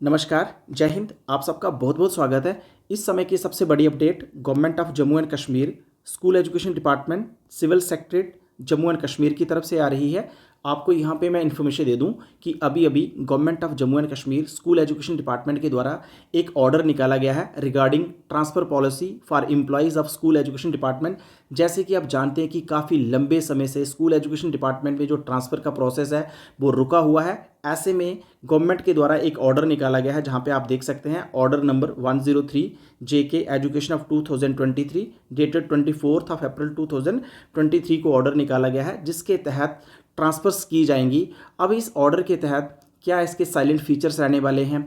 नमस्कार, जय हिंद। आप सबका बहुत बहुत स्वागत है। इस समय की सबसे बड़ी update government of Jammu and Kashmir school education department civil secretariat Jammu and Kashmir की तरफ से आ रही है। आपको यहाँ पे मैं इन्फॉर्मेशन दे दूँ कि अभी अभी government of Jammu and Kashmir school education department के द्वारा एक ऑर्डर निकाला गया है regarding transfer policy for employees of school education department. जैसे कि आप जानते हैं कि काफ़ी लंबे समय से स्कूल एजुकेशन डिपार्टमेंट में जो ट्रांसफ़र का प्रोसेस है वो रुका हुआ है। ऐसे में गवर्नमेंट के द्वारा एक ऑर्डर निकाला गया है जहां पे आप देख सकते हैं order number 103 JK education of 2023 dated 24 April 2023 को ऑर्डर निकाला गया है जिसके तहत ट्रांसफर्स की जाएंगी। अब इस ऑर्डर के तहत क्या इसके साइलेंट फीचर्स रहने वाले हैं,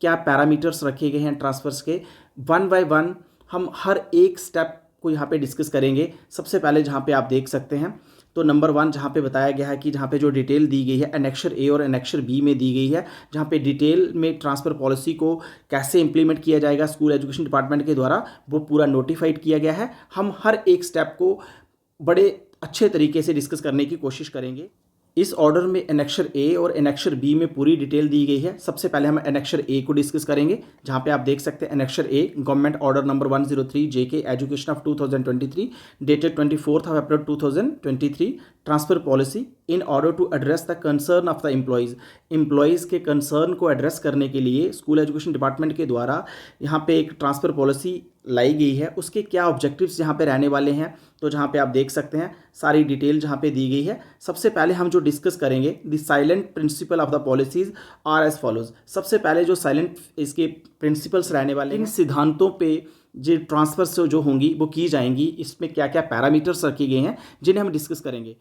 क्या पैरामीटर्स रखे गए हैं ट्रांसफर्स के, वन बाय वन हम हर एक स्टेप को यहाँ पे डिस्कस करेंगे। सबसे पहले जहाँ पे आप देख सकते हैं तो नंबर 1 जहाँ पे बताया गया है कि जहाँ पे जो डिटेल दी गई है एनेक्सर ए और एनेक्सर बी में दी गई है, जहाँ पे डिटेल में ट्रांसफ़र पॉलिसी को कैसे इंप्लीमेंट किया जाएगा स्कूल एजुकेशन डिपार्टमेंट के द्वारा वो पूरा नोटिफाइड किया गया है। हम हर एक स्टेप को बड़े अच्छे तरीके से डिस्कस करने की कोशिश करेंगे। इस ऑर्डर में एनेक्सर ए और एनेक्सर बी में पूरी डिटेल दी गई है। सबसे पहले हम एनेक्सर ए को डिस्कस करेंगे जहां पे आप देख सकते हैं annexure A government order number 103 JK education of 2023 dated 24 April 2023 transfer policy in order to address the concern of the employees के कंसर्न को एड्रेस करने के लिए स्कूल एजुकेशन डिपार्टमेंट के द्वारा यहाँ पे एक ट्रांसफ़र पॉलिसी लाई गई है। उसके क्या ऑब्जेक्टिव्स यहाँ पे रहने वाले हैं तो जहाँ पे आप देख सकते हैं सारी डिटेल जहाँ पे दी गई है। सबसे पहले हम जो डिस्कस करेंगे the salient principle of the policies are as follows. सबसे पहले जो साइलेंट इसके प्रिंसिपल्स रहने वाले हैं, इन सिद्धांतों पे जो ट्रांसफर्स जो होंगी वो की जाएंगी, इसमें क्या क्या पैरामीटर्स रखे गए हैं जिन्हें हम डिस्कस करेंगे।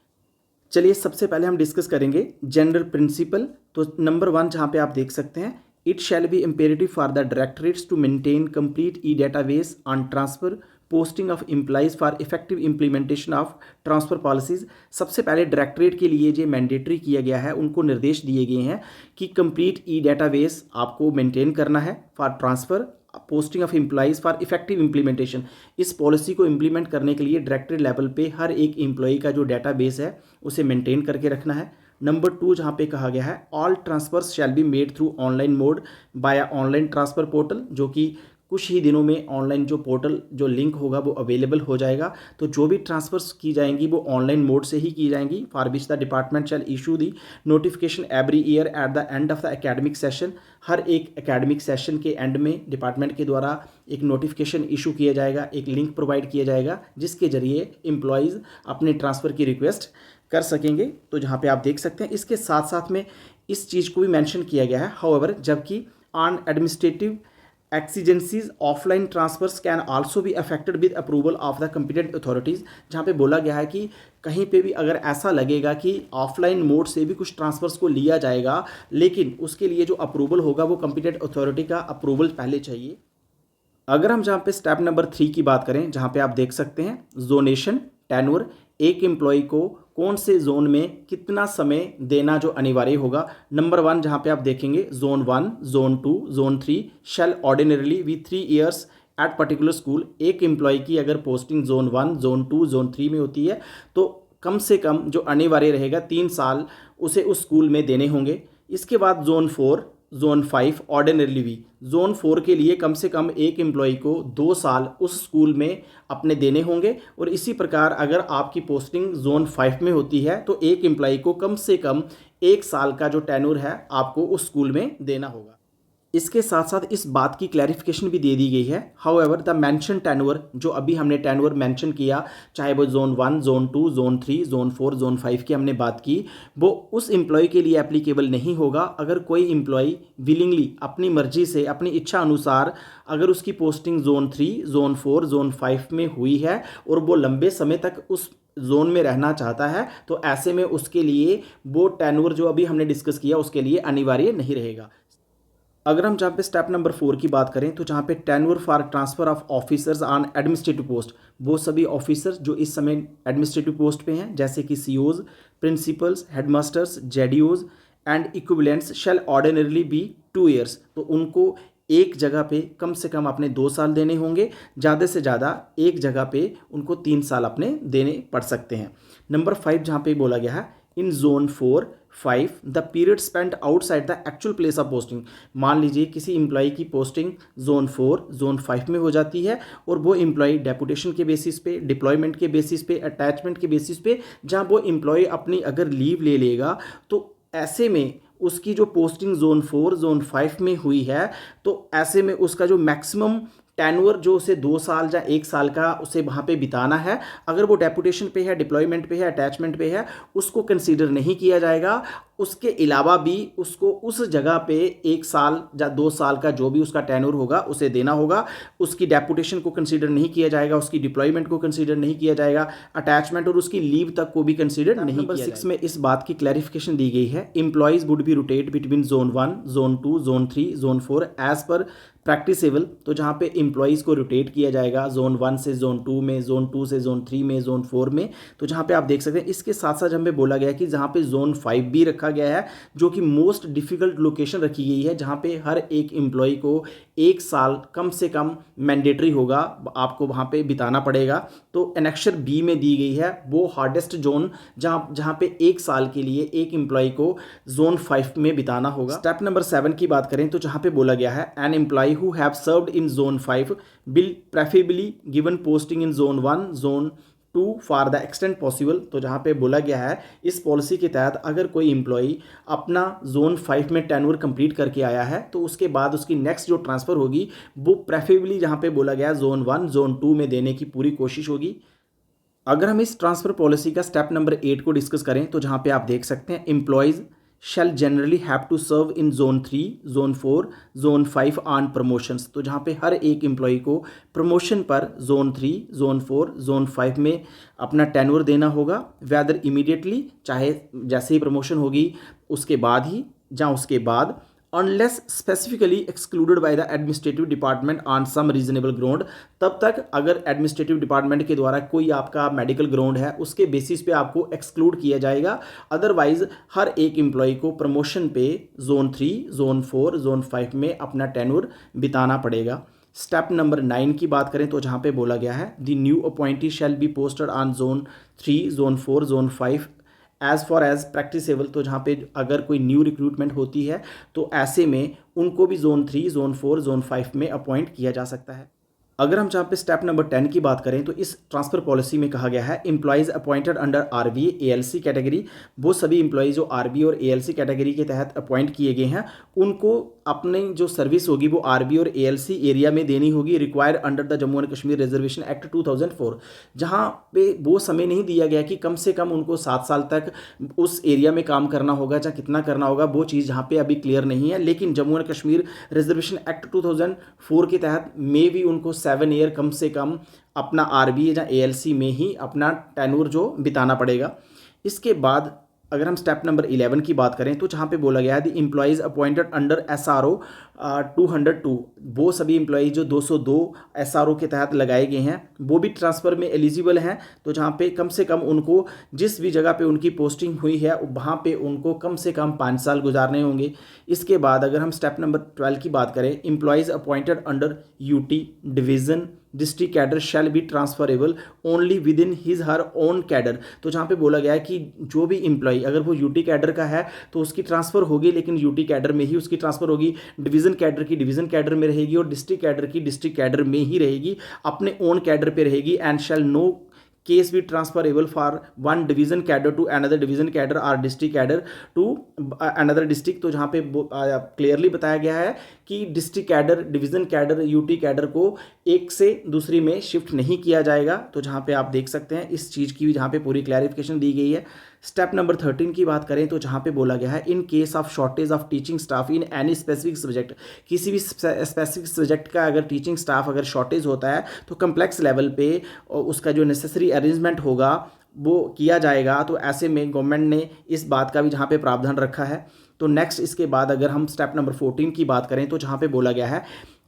चलिए सबसे पहले हम डिस्कस करेंगे जनरल प्रिंसिपल। तो नंबर 1 जहाँ पे आप देख सकते हैं it shall be imperative for the directorates to maintain complete e database on transfer posting of employees for effective implementation of transfer policies. सबसे पहले डायरेक्टरेट के लिए जो मैंडेटरी किया गया है उनको निर्देश दिए गए हैं कि कंप्लीट ई डेटाबेस आपको मेंटेन करना है for transfer posting of employees for effective implementation. इस पॉलिसी को इम्प्लीमेंट करने के लिए डायरेक्टरेट लेवल पे हर एक एम्प्लॉय का जो डेटाबेस है उसे मेंटेन करके रखना है। नंबर 2 जहाँ पे कहा गया है all transfers shall be made through online mode via online transfer portal, जो कि कुछ ही दिनों में ऑनलाइन जो पोर्टल जो लिंक होगा वो अवेलेबल हो जाएगा। तो जो भी ट्रांसफर्स की जाएंगी वो ऑनलाइन मोड से ही की जाएंगी। For which the department shall issue the notification every year at the end of the academic session. हर एक एकेडमिक सेशन के एंड में डिपार्टमेंट के द्वारा एक नोटिफिकेशन इशू किया जाएगा, एक लिंक प्रोवाइड किया जाएगा जिसके जरिए एम्प्लॉयज़ अपने ट्रांसफ़र की रिक्वेस्ट कर सकेंगे। तो जहाँ पे आप देख सकते हैं इसके साथ साथ में इस चीज़ को भी मेंशन किया गया है। हाउएवर जबकि on administrative exigencies offline transfers can also be affected with approval of the competent authorities. जहाँ पे बोला गया है कि कहीं पे भी अगर ऐसा लगेगा कि ऑफलाइन मोड से भी कुछ ट्रांसफर्स को लिया जाएगा लेकिन उसके लिए जो अप्रूवल होगा वो कॉम्पिटेंट अथॉरिटी का अप्रूवल पहले चाहिए। अगर हम जहाँ पे स्टेप नंबर 3 की बात करें जहाँ पे आप देख सकते हैं जोनेशन टेन्योर, एक एम्प्लॉय को कौन से जोन में कितना समय देना जो अनिवार्य होगा। नंबर 1 जहाँ पे आप देखेंगे zone 1, zone 2, zone 3 shall ordinarily be 3 years at particular school. एक एम्प्लॉय की अगर पोस्टिंग जोन 1, जोन 2, जोन 3 में होती है तो कम से कम जो अनिवार्य रहेगा 3 साल उसे उस स्कूल में देने होंगे। इसके बाद zone 4, zone 5 ordinary be. Zone 4 के लिए कम से कम एक एम्प्लॉय को 2 साल उस स्कूल में अपने देने होंगे। और इसी प्रकार अगर आपकी पोस्टिंग जोन 5 में होती है तो एक एम्प्लॉय को कम से कम 1 साल का जो टेन्योर है आपको उस स्कूल में देना होगा। इसके साथ साथ इस बात की क्लैरिफिकेशन भी दे दी गई है। हाउएवर द मेंशन टेन्योर, जो अभी हमने टेन्योर मेंशन किया चाहे वो zone 1, zone 2, zone 3, zone 4, zone 5 की हमने बात की, वो उस एम्प्लॉय के लिए एप्लीकेबल नहीं होगा अगर कोई एम्प्लॉय विलिंगली अपनी मर्जी से अपनी इच्छा अनुसार अगर उसकी पोस्टिंग जोन 3, जोन 4, जोन 5 में हुई है और वो लंबे समय तक उस जोन में रहना चाहता है तो ऐसे में उसके लिए वो टेन्योर जो अभी हमने डिस्कस किया उसके लिए अनिवार्य नहीं रहेगा। अगर हम जहाँ पे स्टेप नंबर 4 की बात करें तो जहाँ पे tenure for transfer of officers on administrative post, वो सभी ऑफिसर्स जो इस समय एडमिनिस्ट्रेटिव पोस्ट पे हैं जैसे कि COs, principals, headmasters, JDOs and equivalents shall ordinarily be 2 years. तो उनको एक जगह पे कम से कम अपने 2 साल देने होंगे, ज़्यादा से ज़्यादा एक जगह पे उनको 3 साल अपने देने पड़ सकते हैं। नंबर 5 जहाँ पे बोला गया है in zone 4, 5 the period spent outside the actual place of posting. मान लीजिए किसी एम्प्लॉय की पोस्टिंग जोन 4, जोन 5 में हो जाती है और वो एम्प्लॉय डेपुटेशन के बेसिस पे, डिप्लॉयमेंट के बेसिस पे, अटैचमेंट के बेसिस पे जहाँ वो एम्प्लॉय अपनी अगर लीव ले लेगा, तो ऐसे में उसकी जो पोस्टिंग जोन 4, जोन 5 में हुई है, तो ऐसे में उसका जो मैक्सिमम टेन्योर जो उसे 2 साल या 1 साल का उसे वहाँ पे बिताना है, अगर वो डेपुटेशन पे है, डिप्लॉयमेंट पे है, अटैचमेंट पे है, उसको कंसीडर नहीं किया जाएगा। उसके अलावा भी उसको उस जगह पे 1 साल या 2 साल का जो भी उसका टेन्योर होगा उसे देना होगा। उसकी डेपुटेशन को कंसीडर नहीं किया जाएगा, उसकी डिप्लॉयमेंट को कंसीडर नहीं किया जाएगा, अटैचमेंट और उसकी लीव तक को भी कंसीडर नहीं किया जाएगा। 6 में इस बात की क्लैरिफिकेशन दी गई है, employees would be rotate between zone 1, zone 2, zone 3, zone 4 as per practicable. तो जहाँ पे एम्प्लॉयज़ को रोटेट किया जाएगा जोन 1 से जोन 2 में, जोन 2 से जोन 3 में, जोन 4 में। तो जहाँ पे आप देख सकते हैं इसके साथ साथ हमें बोला गया कि जहाँ पे जोन 5 भी रखा गया है, जो कि मोस्ट डिफ़िकल्ट लोकेशन रखी गई है, जहाँ पे हर एक एम्प्लॉय को 1 साल कम से कम मैंडेटरी होगा, आपको वहाँ पे बिताना पड़ेगा। तो एनेक्सर बी में दी गई है वो हार्डेस्ट जोन, जहाँ पे 1 साल के लिए एक एम्प्लॉय को जोन 5 में बिताना होगा। स्टेप नंबर 7 की बात करें तो जहाँ पे बोला गया है an employee who have served in zone 5 will preferably given posting in zone 1, zone 2 for the extent possible। तो जहाँ पे बोला गया है इस पॉलिसी के तहत अगर कोई एम्प्लॉई अपना जोन 5 में टेन्योर कंप्लीट करके आया है, तो उसके बाद उसकी नेक्स्ट जो ट्रांसफ़र होगी वो प्रेफरेबली जहाँ पे बोला गया है जोन 1, जोन 2 में देने की पूरी कोशिश होगी। अगर हम इस ट्रांसफ़र पॉलिसी का स्टेप नंबर 8 को डिस्कस करें तो जहाँ पे आप देख सकते हैं employees shall generally have to serve in zone 3, zone 4, zone 5 on promotions। तो जहाँ पे हर एक एम्प्लॉय को प्रमोशन पर जोन 3, जोन 4, जोन 5 में अपना टेन्योर देना होगा, वेदर इमीडिएटली, चाहे जैसे ही प्रमोशन होगी उसके बाद ही या उसके बाद, unless specifically excluded by the administrative department on some reasonable ground. तब तक अगर एडमिनिस्ट्रेटिव डिपार्टमेंट के द्वारा कोई आपका मेडिकल ग्राउंड है उसके बेसिस पे आपको एक्सक्लूड किया जाएगा। अदरवाइज हर एक एम्प्लॉय को प्रमोशन पे जोन 3, जोन 4, जोन 5 में अपना टेन्योर बिताना पड़ेगा। स्टेप नंबर 9 की बात करें तो जहाँ पे बोला गया है the new appointee shall be posted on zone 3, zone 4, zone 5 as far as practicable. तो जहाँ पे अगर कोई न्यू रिक्रूटमेंट होती है तो ऐसे में उनको भी जोन 3, जोन 4, जोन 5 में अपॉइंट किया जा सकता है। अगर हम जहाँ पे स्टेप नंबर 10 की बात करें तो इस ट्रांसफ़र पॉलिसी में कहा गया है employees appointed under RBA ALC category, वो सभी एम्प्लॉयज़ जो आरबीए और एएलसी कैटेगरी के तहत अपॉइंट किए गए हैं उनको अपनी जो सर्विस होगी वो आरबीए और एएलसी एरिया में देनी होगी, required under the Jammu and Kashmir reservation act 2004। जहाँ पे वो समय नहीं दिया गया कि कम से कम उनको 7 साल तक उस एरिया में काम करना होगा, चाहे कितना करना होगा, वो चीज़ यहाँ पे अभी क्लियर नहीं है। लेकिन Jammu and Kashmir reservation act 2004 के तहत में भी उनको 7 ईयर कम से कम अपना आरबीए या एएलसी में ही अपना टेन्योर जो बिताना पड़ेगा। इसके बाद अगर हम स्टेप नंबर 11 की बात करें तो जहाँ पे बोला गया है the employees appointed under SRO 202, वो सभी एम्प्लॉयज़ जो 202 एसआरओ के तहत लगाए गए हैं वो भी ट्रांसफ़र में एलिजिबल हैं। तो जहाँ पे कम से कम उनको जिस भी जगह पे उनकी पोस्टिंग हुई है वहाँ पे उनको कम से कम 5 साल गुजारने होंगे। इसके बाद अगर हम स्टेप नंबर 12 की बात करें employees appointed under UT division district cadre shall be transferable only with in his her own cadre. तो जहाँ पे बोला गया है कि जो भी एम्प्लॉय अगर वो यूटी कैडर का है तो उसकी ट्रांसफ़र होगी, लेकिन यूटी कैडर में ही उसकी ट्रांसफ़र होगी, डिवीज़न कैडर की डिवीज़न कैडर में रहेगी और डिस्ट्रिक्ट कैडर की डिस्ट्रिक्ट कैडर में ही रहेगी, अपने ओन कैडर पे रहेगी। एंड शैल नो केस भी transferable for one division cadre to another division cadre और district cadre to another district. तो जहाँ पे क्लियरली बताया गया है कि district cadre, division cadre, UT cadre को एक से दूसरी में शिफ्ट नहीं किया जाएगा। तो जहाँ पे आप देख सकते हैं इस चीज़ की भी जहाँ पे पूरी क्लैरिफिकेशन दी गई है। स्टेप नंबर 13 की बात करें तो जहाँ पे बोला गया है in case of shortage of teaching staff in any specific subject, किसी भी स्पेसिफिक सब्जेक्ट का अगर टीचिंग स्टाफ अगर शॉर्टेज होता है तो कम्प्लेक्स लेवल पे उसका जो नेसेसरी अरेंजमेंट होगा वो किया जाएगा। तो ऐसे में गवर्नमेंट ने इस बात का भी जहाँ पे प्रावधान रखा है। तो नेक्स्ट इसके बाद अगर हम स्टेप नंबर 14 की बात करें तो जहाँ पे बोला गया है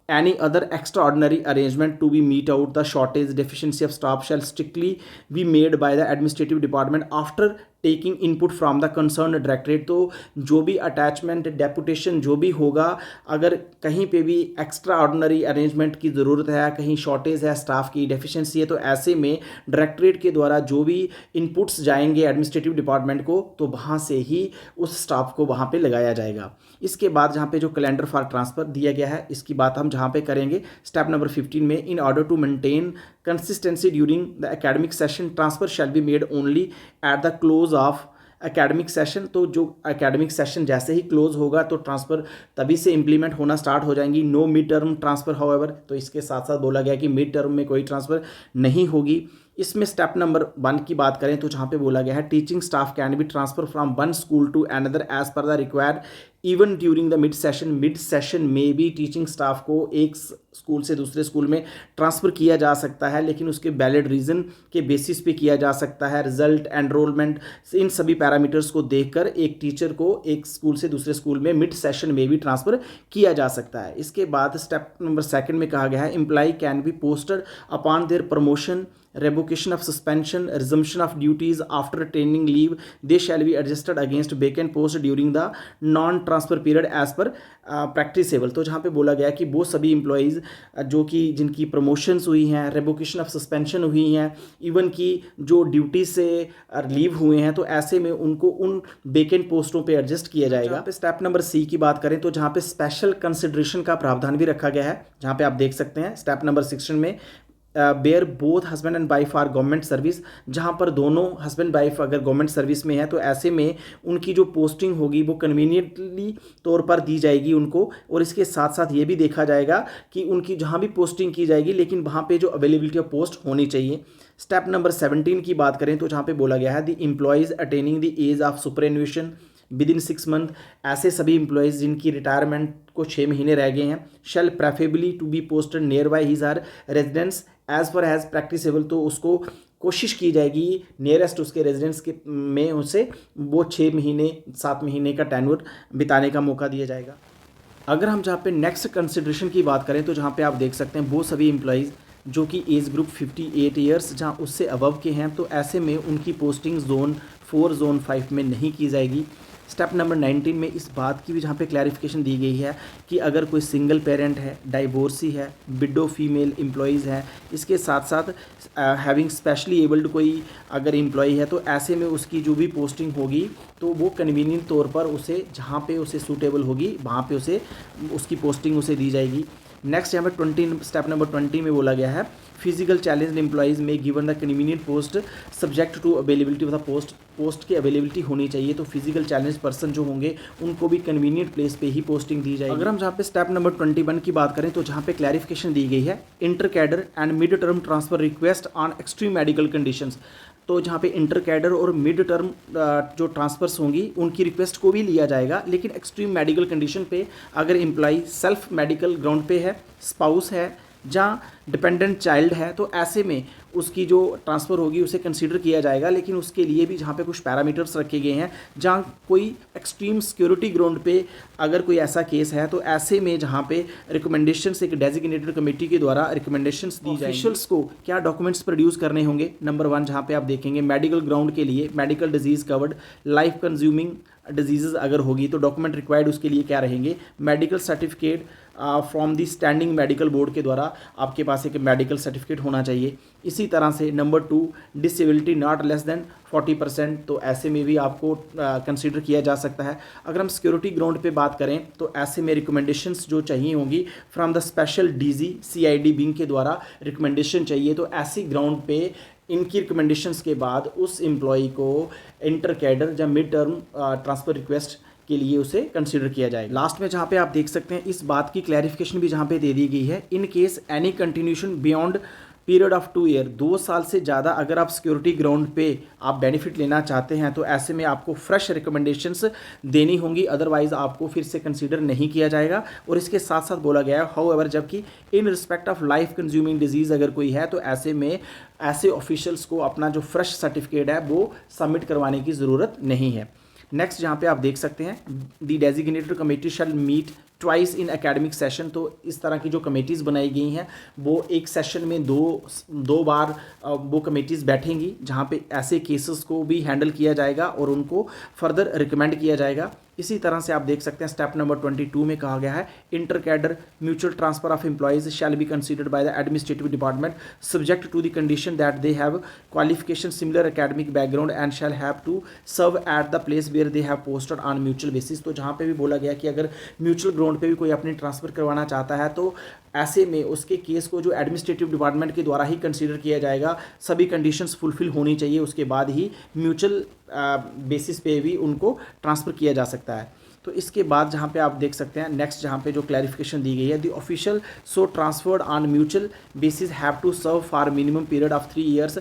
any other extraordinary arrangement to be meet out the shortage deficiency of staff shall strictly be made by the administrative department after taking input from the concern directorate. तो जो भी अटैचमेंट डेपुटेशन जो भी होगा, अगर कहीं पे भी एक्स्ट्रा ऑर्डिनरी अरेंजमेंट की ज़रूरत है, कहीं शॉर्टेज है, स्टाफ की डेफिशिएंसी है, तो ऐसे में डायरेक्टरेट के द्वारा जो भी इनपुट्स जाएंगे एडमिनिस्ट्रेटिव डिपार्टमेंट को, तो वहाँ से ही उस स्टाफ को वहाँ पे लगाया जाएगा। इसके बाद जहाँ पे जो कैलेंडर फॉर ट्रांसफ़र दिया गया है, इसकी बात हम जहाँ पे करेंगे स्टेप नंबर 15 में, in order to maintain consistency during the academic session transfer shall be made only at the close of academic session. तो जो एकेडमिक सेशन जैसे ही क्लोज होगा तो ट्रांसफ़र तभी से इम्प्लीमेंट होना स्टार्ट हो जाएंगी। No mid term transfer however, तो इसके साथ साथ बोला गया कि मिड टर्म में कोई ट्रांसफ़र नहीं होगी। इसमें स्टेप नंबर 1 की बात करें तो जहाँ पे बोला गया है teaching staff can be transfer from one school to another as per the required even during the mid session. Mid session में भी टीचिंग स्टाफ को एक स्कूल से दूसरे स्कूल में ट्रांसफ़र किया जा सकता है, लेकिन उसके वैलिड रीज़न के बेसिस पे किया जा सकता है। रिजल्ट, एनरोलमेंट, इन सभी पैरामीटर्स को देखकर एक टीचर को एक स्कूल से दूसरे स्कूल में मिड सेशन में भी ट्रांसफ़र किया जा सकता है। इसके बाद स्टेप नंबर 2 में कहा गया है employee can be posted upon their promotion, revocation of suspension, resumption of duties after training leave, they shall be adjusted against vacant post during the non transfer period as per practicable। तो जहाँ पे बोला गया कि वो सभी employees जो कि जिनकी प्रमोशंस हुई हैं, रेवोकेशन ऑफ सस्पेंशन हुई हैं, इवन की जो ड्यूटी से लीव हुए हैं, तो ऐसे में उनको उन वेकेंट पोस्टों पे एडजस्ट किया जाएगा। जहाँ पे स्टेप नंबर सी की बात करें तो जहाँ पे स्पेशल कंसिडरेशन का प्रावधान भी रखा गया है, जहाँ पे आप देख सकते हैं स्टेप नंबर 16 में where both husband and wife are government service. जहाँ पर दोनों हस्बैंड वाइफ अगर गवर्नमेंट सर्विस में है तो ऐसे में उनकी जो पोस्टिंग होगी वो कन्वीनियंटली तौर पर दी जाएगी उनको, और इसके साथ साथ ये भी देखा जाएगा कि उनकी जहाँ भी पोस्टिंग की जाएगी लेकिन वहाँ पे जो अवेलेबिलिटी ऑफ पोस्ट होनी चाहिए। स्टेप नंबर 17 की बात करें तो जहाँ पे बोला गया है the employees attaining the age of superannuation within 6 month. ऐसे सभी एम्प्लॉयज़ जिनकी रिटायरमेंट को 6 महीने रह गए हैं, shall preferably to be posted near by his or residence as per as practicable. तो उसको कोशिश की जाएगी नियरेस्ट उसके रेजिडेंस के में उसे वो 6 महीने 7 महीने का टेन्योर बिताने का मौका दिया जाएगा। अगर हम जहाँ पे नेक्स्ट कंसिडरेशन की बात करें तो जहाँ पे आप देख सकते हैं वो सभी एम्प्लॉयज़ जो कि एज ग्रुप 58 ईयर्स जहाँ उससे अबव के हैं, तो ऐसे में उनकी पोस्टिंग जोन 4 जोन 5 में नहीं की जाएगी। स्टेप नंबर 19 में इस बात की भी जहाँ पे क्लैरिफिकेशन दी गई है कि अगर कोई सिंगल पेरेंट है, डाइवोर्सी है, विडो फीमेल एम्प्लॉयज़ है, इसके साथ साथ हैविंग स्पेशली एबल्ड कोई अगर एम्प्लॉय है, तो ऐसे में उसकी जो भी पोस्टिंग होगी तो वो कन्वीनियंट तौर पर उसे जहाँ पे उसे सूटेबल होगी वहाँ पे उसे उसकी पोस्टिंग उसे दी जाएगी। नेक्स्ट यहाँ पे स्टेप नंबर 20 में बोला गया है physical challenge employees may given the convenient post subject to availability of the post की अवेलेबिलिटी होनी चाहिए। तो फिजिकल चैलेंज पर्सन जो होंगे उनको भी कन्वीनियंट प्लेस पे ही पोस्टिंग दी जाएगी। अगर हम जहाँ पे स्टेप नंबर 21 की बात करें तो जहाँ पे क्लैरिफिकेशन दी गई है inter cadre and mid term transfer request on extreme medical conditions. तो जहाँ पे इंटर कैडर और मिड टर्म जो ट्रांसफर्स होंगी उनकी रिक्वेस्ट को भी लिया जाएगा, लेकिन एक्सट्रीम मेडिकल कंडीशन पे अगर एम्प्लॉय सेल्फ मेडिकल ग्राउंड पे है, स्पाउस है, जहाँ डिपेंडेंट चाइल्ड है, तो ऐसे में उसकी जो ट्रांसफ़र होगी उसे कंसीडर किया जाएगा। लेकिन उसके लिए भी जहाँ पे कुछ पैरामीटर्स रखे गए हैं, जहाँ कोई एक्सट्रीम सिक्योरिटी ग्राउंड पे अगर कोई ऐसा केस है, तो ऐसे में जहाँ पे रिकमेंडेशंस एक डेजिग्नेटेड कमेटी के द्वारा रिकमेंडेशंस दी जाएंगी। ऑफिशियल्स को क्या डॉक्यूमेंट्स प्रोड्यूस करने होंगे? नंबर 1 जहाँ पे आप देखेंगे मेडिकल ग्राउंड के लिए medical disease covered, life consuming disease अगर होगी तो डॉक्यूमेंट रिक्वायर्ड उसके लिए क्या रहेंगे? Medical certificate from the standing medical board के द्वारा आपके पास एक मेडिकल सर्टिफिकेट होना चाहिए। इसी तरह से number 2 disability not less than 40%, तो ऐसे में भी आपको कंसीडर किया जा सकता है। अगर हम सिक्योरिटी ग्राउंड पे बात करें तो ऐसे में रिकमेंडेशंस जो चाहिए होंगी from the special DG CID wing के द्वारा रिकमेंडेशन चाहिए। तो ऐसी ग्राउंड पे इनकी रिकमेंडेशंस के बाद उस एम्प्लॉय को इंटर कैडर या मिड टर्म ट्रांसफ़र रिक्वेस्ट के लिए उसे कंसीडर किया जाए। लास्ट में जहाँ पे आप देख सकते हैं इस बात की क्लैरिफिकेशन भी जहाँ पे दे दी गई है, in case any continuation beyond period of 2 year, 2 साल से ज़्यादा अगर आप सिक्योरिटी ग्राउंड पे आप बेनिफिट लेना चाहते हैं तो ऐसे में आपको फ्रेश रिकमेंडेशंस देनी होंगी, अदरवाइज आपको फिर से कंसीडर नहीं किया जाएगा। और इसके साथ साथ बोला गया है हाउएवर जबकि इन respect of life consuming disease अगर कोई है तो ऐसे में ऐसे ऑफिशियल्स को अपना जो फ्रेश सर्टिफिकेट है वो सबमिट करवाने की ज़रूरत नहीं है। नेक्स्ट जहाँ पे आप देख सकते हैं the designated committee shall meet twice in academic session. तो इस तरह की जो कमेटीज़ बनाई गई हैं वो एक सेशन में दो बार वो कमेटीज़ बैठेंगी, जहाँ पे ऐसे केसेस को भी हैंडल किया जाएगा और उनको फर्दर रिकमेंड किया जाएगा। इसी तरह से आप देख सकते हैं स्टेप नंबर 22 में कहा गया है inter cadre mutual transfer of employees shall be considered by the administrative department subject to the condition that they have qualification similar academic background and shall have to serve at the place where they have posted on mutual basis. तो जहाँ पे भी बोला गया कि अगर mutual ground पे भी कोई अपनी ट्रांसफ़र करवाना चाहता है तो ऐसे में उसके केस को जो एडमिनिस्ट्रेटिव डिपार्टमेंट के द्वारा ही कंसीडर किया जाएगा, सभी कंडीशंस फुलफिल होनी चाहिए, उसके बाद ही म्यूचुअल बेसिस पे भी उनको ट्रांसफ़र किया जा सकता है। तो इसके बाद जहाँ पे आप देख सकते हैं नेक्स्ट जहाँ पे जो क्लैरिफिकेशन दी गई है, the official so transferred on mutual basis have to serve for minimum period of 3 years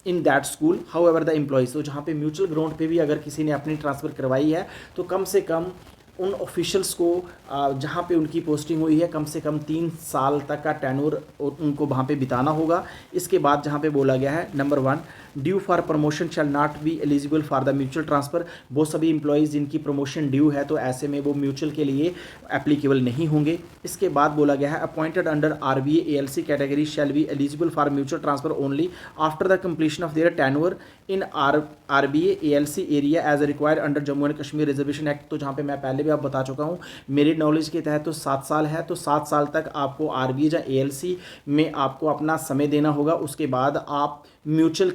in that school however the employees. तो जहाँ पे म्यूचुअल ग्राउंड पे भी अगर किसी ने अपनी ट्रांसफ़र करवाई है तो कम से कम उन ऑफिशियल्स को जहाँ पे उनकी पोस्टिंग हुई है कम से कम 3 साल तक का टेन्योर उनको वहाँ पे बिताना होगा। इसके बाद जहाँ पे बोला गया है number 1 due for promotion shall not be eligible for the mutual transfer. वो सभी इंप्लॉइज़ जिनकी प्रमोशन ड्यू है तो ऐसे में वो म्यूचुअल के लिए एप्लीकेबल नहीं होंगे। इसके बाद बोला गया है appointed under RBA ALC category shall be eligible for mutual transfer only after the completion of their tenure in RBA ALC area as required under Jammu and Kashmir reservation act. तो जहाँ पे मैं पहले भी आप बता चुका हूँ, मेरे नॉलेज के तहत तो 7 साल है, तो 7 साल तक आपको RBA या ALC में आपको अपना समय देना होगा। उसके बाद आप म्यूचुअल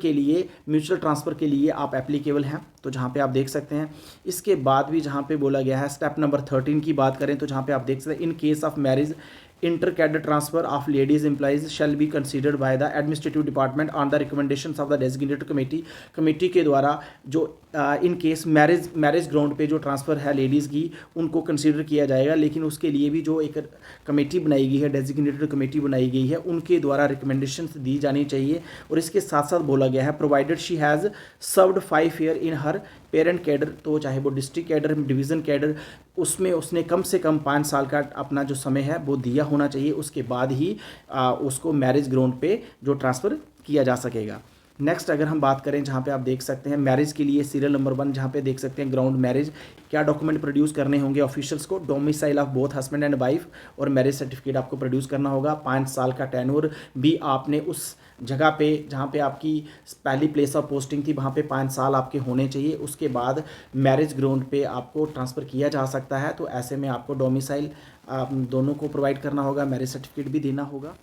ट्रांसफ़र के लिए आप एप्लीकेबल हैं। तो जहाँ पे आप देख सकते हैं इसके बाद भी जहाँ पे बोला गया है स्टेप नंबर 13 की बात करें तो जहाँ पे आप देख सकते हैं in case of marriage inter cadre transfer of ladies employees shall be considered by the administrative department on the recommendations of the designated committee के द्वारा जो इन केस मैरिज ग्राउंड पे जो ट्रांसफ़र है लेडीज़ की उनको कंसीडर किया जाएगा, लेकिन उसके लिए भी जो एक कमेटी बनाई गई है, डेजिग्नेटेड कमेटी बनाई गई है, उनके द्वारा रिकमेंडेशंस दी जानी चाहिए। और इसके साथ साथ बोला गया है provided she has served 5 year in her parent cadre. तो चाहे वो डिस्ट्रिक्ट कैडर डिवीज़न कैडर उसमें उसने कम से कम 5 साल का अपना जो समय है वो दिया होना चाहिए, उसके बाद ही उसको मैरिज ग्राउंड पे जो ट्रांसफ़र किया जा सकेगा। नेक्स्ट अगर हम बात करें जहाँ पे आप देख सकते हैं मैरिज के लिए सीरियल नंबर 1 जहाँ पे देख सकते हैं ग्राउंड मैरिज क्या डॉक्यूमेंट प्रोड्यूस करने होंगे ऑफिशियल्स को, domicile of both husband and wife और मैरिज सर्टिफिकेट आपको प्रोड्यूस करना होगा। 5 साल का टेन्योर भी आपने उस जगह पे जहाँ पे आपकी पहली प्लेस ऑफ पोस्टिंग थी वहाँ पे 5 साल आपके होने चाहिए। उसके बाद मैरिज ग्राउंड पे आपको ट्रांसफ़र किया जा सकता है। तो ऐसे में आपको डोमिसाइल दोनों को प्रोवाइड करना होगा, मैरिज सर्टिफिकेट भी देना होगा।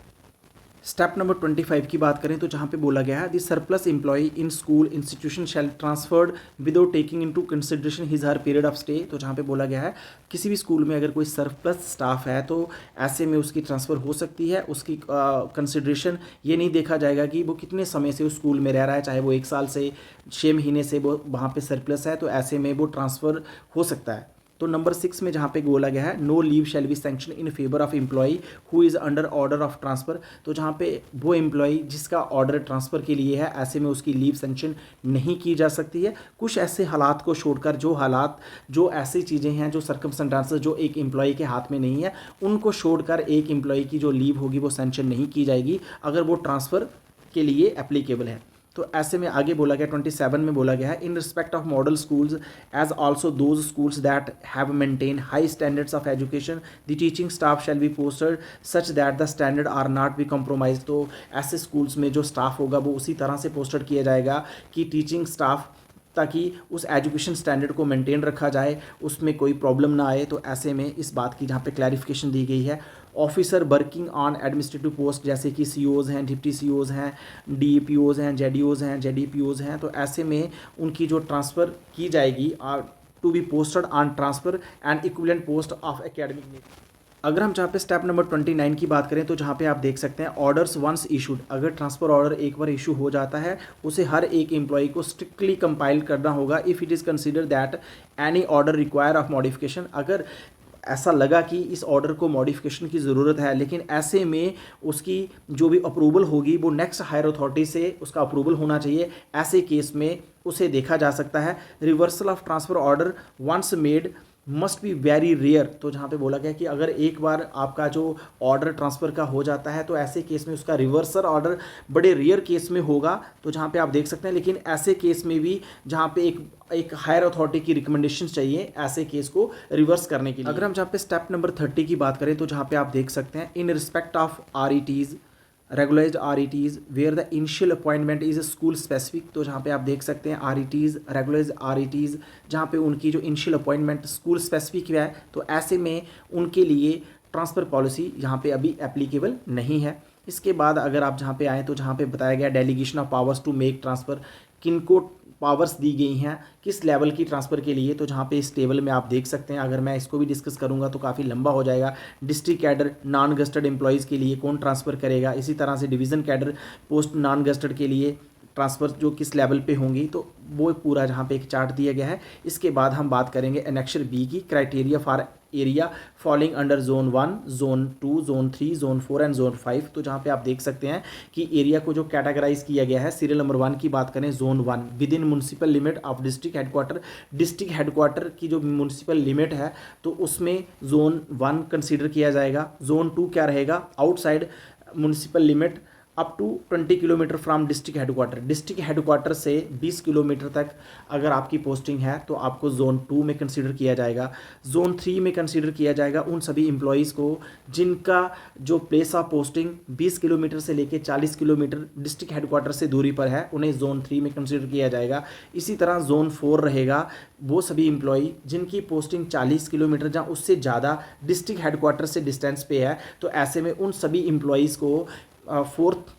स्टेप नंबर 25 की बात करें तो जहाँ पे बोला गया है the surplus employee in school institution shall transferred without taking into consideration his her period of stay. तो जहाँ पे बोला गया है किसी भी स्कूल में अगर कोई सरप्लस स्टाफ है तो ऐसे में उसकी ट्रांसफ़र हो सकती है। उसकी कंसिडरेशन ये नहीं देखा जाएगा कि वो कितने समय से उस स्कूल में रह रहा है, चाहे वो 1 साल से 6 महीने से वो वहाँ पर सरप्लस है, तो ऐसे में वो ट्रांसफ़र हो सकता है। तो नंबर 6 में जहाँ पे बोला गया है no leave shall be sanction in favour of employee who is under order of transfer. तो जहाँ पे वो एम्प्लॉई जिसका ऑर्डर ट्रांसफ़र के लिए है ऐसे में उसकी लीव सैंक्शन नहीं की जा सकती है। कुछ ऐसे हालात को छोड़कर जो ऐसी चीज़ें हैं जो सर्कमस्टेंसेस जो एक एम्प्लॉई के हाथ में नहीं है उनको छोड़कर एक एम्प्लॉई की जो लीव होगी वो सैंक्शन नहीं की जाएगी अगर वो ट्रांसफ़र के लिए एप्लीकेबल है। तो ऐसे में आगे बोला गया 27 में बोला गया है in respect of model schools as also those schools that have maintain high standards of education the teaching staff shall be posted such that the standard are not be compromise. तो ऐसे स्कूल्स में जो staff होगा वो उसी तरह से posted किया जाएगा कि टीचिंग स्टाफ ताकि उस एजुकेशन स्टैंडर्ड को मेंटेन रखा जाए, उसमें कोई प्रॉब्लम ना आए। तो ऐसे में इस बात की जहाँ पे क्लैरिफिकेशन दी गई है officer working on administrative post जैसे कि COs हैं, डिप्टी COs हैं, DPOs हैं, JDOs हैं, JDPOs हैं, तो ऐसे में उनकी जो ट्रांसफ़र की जाएगी to be posted on transfer and equivalent post of academic. अगर हम जहाँ पे स्टेप नंबर 29 की बात करें तो जहाँ पे आप देख सकते हैं ऑर्डर्स वंस इशूड, अगर ट्रांसफ़र ऑर्डर एक बार इशू हो जाता है उसे हर एक एम्प्लॉई को स्ट्रिक्टली कंपाइल करना होगा if it is consider that any order require of modification. अगर ऐसा लगा कि इस ऑर्डर को मॉडिफिकेशन की ज़रूरत है लेकिन ऐसे में उसकी जो भी अप्रूवल होगी वो नेक्स्ट हायर अथॉरिटी से उसका अप्रूवल होना चाहिए, ऐसे केस में उसे देखा जा सकता है reversal of transfer order once made must be very rare. तो जहाँ पे बोला गया कि अगर एक बार आपका जो ऑर्डर ट्रांसफ़र का हो जाता है तो ऐसे केस में उसका रिवर्सल ऑर्डर बड़े रेयर केस में होगा। तो जहाँ पे आप देख सकते हैं, लेकिन ऐसे केस में भी जहाँ पे एक हायर अथॉरिटी की रिकमेंडेशन चाहिए ऐसे केस को रिवर्स करने के लिए। अगर हम जहाँ पे स्टेप नंबर 30 की बात करें तो जहाँ पे आप देख सकते हैं, in respect of RETs regularized RETs where the initial appointment is school specific. तो जहाँ पे आप देख सकते हैं RETs रेगुलराइज्ड RETs जहाँ पे उनकी जो इनिशियल अपॉइंटमेंट स्कूल स्पेसिफिक है, तो ऐसे में उनके लिए ट्रांसफ़र पॉलिसी यहाँ पे अभी एप्लीकेबल नहीं है। इसके बाद अगर आप जहाँ पे आएँ तो जहाँ पे बताया गया delegation of powers to make transfer, किनको पावर्स दी गई हैं किस लेवल की ट्रांसफ़र के लिए। तो जहाँ पे इस टेबल में आप देख सकते हैं, अगर मैं इसको भी डिस्कस करूँगा तो काफ़ी लंबा हो जाएगा। District cadre non gazetted employees के लिए कौन ट्रांसफ़र करेगा, इसी तरह से division cadre post non gazetted के लिए ट्रांसफ़र जो किस लेवल पे होंगी, तो वो पूरा जहाँ पे एक चार्ट दिया गया है। इसके बाद हम बात करेंगे एनेक्सर बी की, criteria for area falling under zone 1, zone 2, zone 3, zone 4 and zone 5। तो जहाँ पे आप देख सकते हैं कि एरिया को जो कैटेगराइज किया गया है, सीरियल नंबर 1 की बात करें, zone 1 with in municipal limit of district headquarter. District headquarter की जो म्यूनसिपल लिमिट है तो उसमें जोन 1 कंसीडर किया जाएगा। जोन 2 क्या रहेगा, outside municipal limit up to 20 kilometre from district headquarter. District headquarter से 20 किलोमीटर तक अगर आपकी पोस्टिंग है तो आपको जोन 2 में कंसीडर किया जाएगा। जोन 3 में कंसीडर किया जाएगा उन सभी एम्प्लॉयज़ को जिनका जो प्लेस ऑफ पोस्टिंग 20 किलोमीटर से लेकर 40 किलोमीटर डिस्ट्रिक्ट हेडक्वार्टर से दूरी पर है, उन्हें जोन 3 में कंसीडर किया जाएगा। इसी तरह जोन 4 रहेगा वो सभी एम्प्लॉई जिनकी पोस्टिंग 40 किलोमीटर या उससे ज़्यादा डिस्ट्रिक्ट हेडक्वार्टर से डिस्टेंस पे है, तो ऐसे में उन सभी एम्प्लॉयज़ को फोर्थ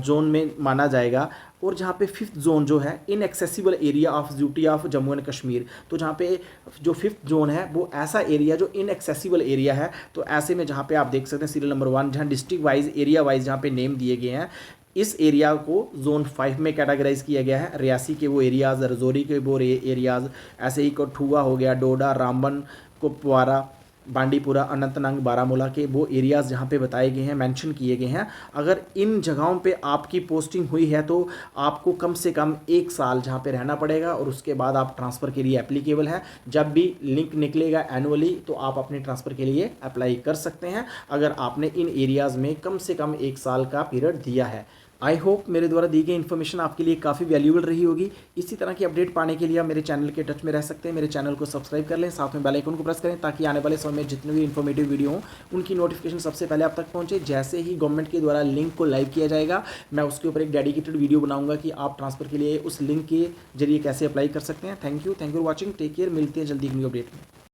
जोन में माना जाएगा। और जहाँ पे फिफ्थ जोन जो है inaccessible area of duty of Jammu and Kashmir, तो जहाँ पे जो फिफ्थ जोन है वो ऐसा एरिया जो इनएक्सेसिबल एरिया है। तो ऐसे में जहाँ पे आप देख सकते हैं सीरियल नंबर 1 जहाँ डिस्ट्रिक्ट वाइज एरिया वाइज जहाँ पे नेम दिए गए हैं, इस एरिया को जोन 5 में कैटेगराइज किया गया है। रियासी के वो एरियाज़, रजौरी के वो एरियाज़, ऐसे ही कठुआ हो गया, डोडा, रामबन, कुपवारा, बांडीपुरा, अनंतनाग, बारामूला के वो एरियाज़ जहाँ पे बताए गए हैं, मेंशन किए गए हैं। अगर इन जगहों पे आपकी पोस्टिंग हुई है तो आपको कम से कम 1 साल जहाँ पे रहना पड़ेगा और उसके बाद आप ट्रांसफ़र के लिए एप्लीकेबल है। जब भी लिंक निकलेगा एनुअली तो आप अपने ट्रांसफ़र के लिए अप्लाई कर सकते हैं अगर आपने इन एरियाज़ में कम से कम 1 साल का पीरियड दिया है। आई होप मेरे द्वारा दी गई इन्फॉर्मेशन आपके लिए काफ़ी वैल्यूबल रही होगी। इसी तरह की अपडेट पाने के लिए आप मेरे चैनल के टच में रह सकते हैं। मेरे चैनल को सब्सक्राइब कर लें, साथ में बेल आइकन को प्रेस करें ताकि आने वाले समय में जितने भी इन्फॉर्मेटिव वीडियो हों उनकी नोटिफिकेशन सबसे पहले आप तक पहुंचे। जैसे ही गवर्नमेंट के द्वारा लिंक को लाइव किया जाएगा, मैं उसके ऊपर एक डेडिकेटेड वीडियो बनाऊंगा कि आप ट्रांसफ़र के लिए उस लिंक के जरिए कैसे अप्लाई कर सकते हैं। Thank you for watching, take care, मिलते हैं जल्दी एक न्यू अपडेट में।